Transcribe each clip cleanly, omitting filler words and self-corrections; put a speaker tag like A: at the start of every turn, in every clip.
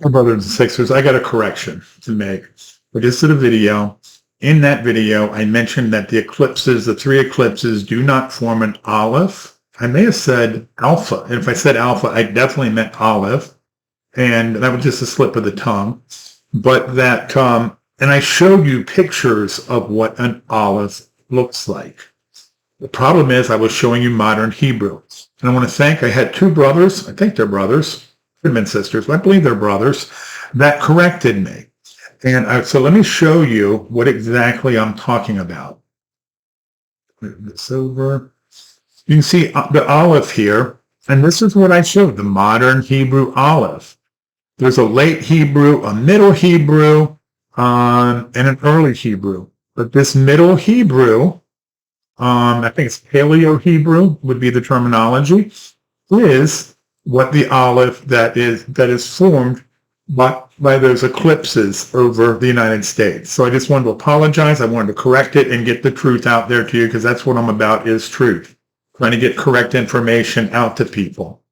A: My brothers and sisters, I got a correction to make. I just did a video. In that video, I mentioned that the eclipses, the three eclipses, do not form an Aleph. I may have said alpha. And if I said alpha, I definitely meant Aleph. And that was just a slip of the tongue. But that, and I showed you pictures of what an Aleph looks like. The problem is I was showing you modern Hebrew. And I want to thank, I had two brothers, I think they're brothers, could have been sisters, but I believe they're brothers, that corrected me. And so let me show you what exactly I'm talking about. Move this over. You can see the Aleph here, and this is what I showed, the modern Hebrew Aleph. There's a late Hebrew, a middle Hebrew, and an early Hebrew. But this middle Hebrew, I think it's paleo Hebrew would be the terminology, is what the Aleph that is formed by those eclipses over the United States. So I just wanted to apologize. I wanted to correct it and get the truth out there to you, because that's what I'm about, is truth. Trying to get correct information out to people.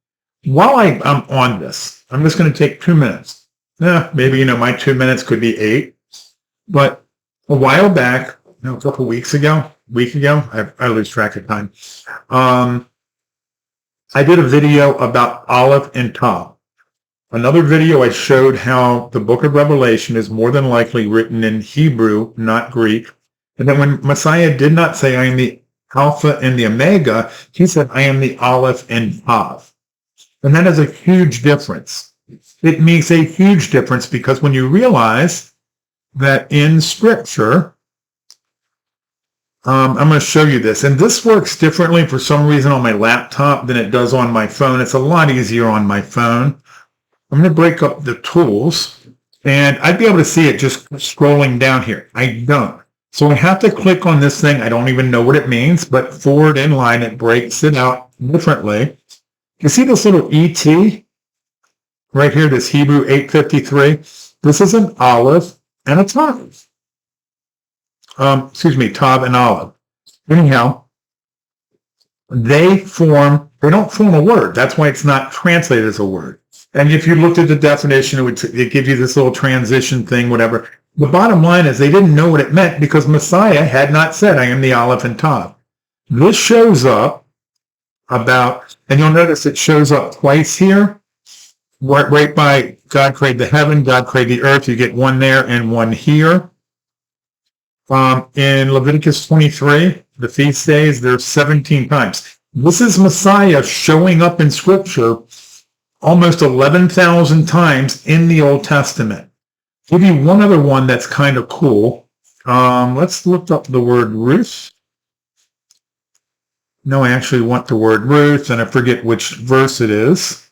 A: While I'm on this, I'm just going to take 2 minutes. Maybe, my 2 minutes could be 8. But a while back, a couple week ago, I lose track of time. I did a video about Aleph and Tav. Another video I showed how the book of Revelation is more than likely written in Hebrew, not Greek. And then when Messiah did not say, I am the Alpha and the Omega, he said, I am the Aleph and Tav. And that is a huge difference. It makes a huge difference, because when you realize that in Scripture, I'm going to show you this. And this works differently for some reason on my laptop than it does on my phone. It's a lot easier on my phone. I'm going to break up the tools, and I'd be able to see it just scrolling down here. I don't. So I have to click on this thing. I don't even know what it means, but forward in line, it breaks it out differently. You see this little ET right here, this Hebrew 853? This is an Aleph and a Tav. Tav and Aleph. Anyhow, they don't form a word. That's why it's not translated as a word. And if you looked at the definition, it give you this little transition thing, whatever. The bottom line is they didn't know what it meant, because Messiah had not said, I am the Aleph and Tav. This shows up and you'll notice it shows up twice here, right by God created the heaven, God created the earth. You get one there and one here. In Leviticus 23, the feast days, there's 17 times. This is Messiah showing up in Scripture almost 11,000 times in the Old Testament. I'll give you one other one that's kind of cool. Let's look up the word Ruth. No, I actually want the word Ruth, and I forget which verse it is.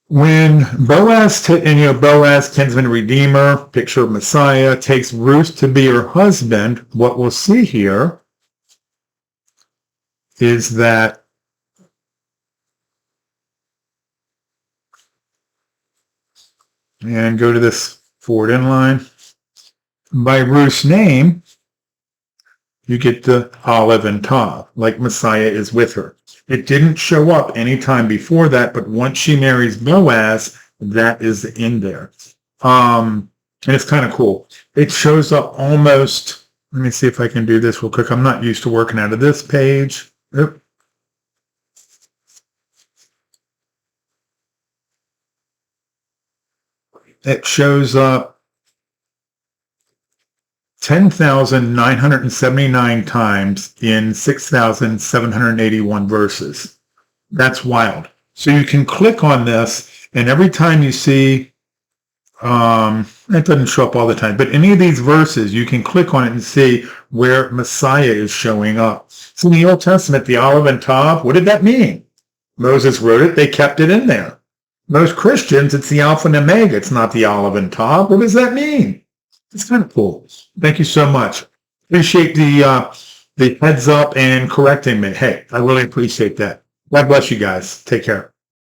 A: When Boaz, Boaz, kinsman redeemer, picture of Messiah, takes Ruth to be her husband, what we'll see here is that and go to this forward in line. By Ruth's name, you get the Aleph and Tav, like Messiah is with her. It didn't show up any time before that, but once she marries Boaz, that is in there. And it's kind of cool. It shows up almost, let me see if I can do this real quick. I'm not used to working out of this page. Oop. It shows up 10,979 times in 6,781 verses. That's wild. So you can click on this, and every time you see, it doesn't show up all the time, but any of these verses, you can click on it and see where Messiah is showing up. So in the Old Testament, the Aleph and Tav, what did that mean? Moses wrote it. They kept it in there. Most Christians, it's the Alpha and Omega. It's not the Aleph and Tav. What does that mean? It's kind of cool. Thank you so much. Appreciate the heads up and correcting me. Hey, I really appreciate that. God bless you guys. Take care.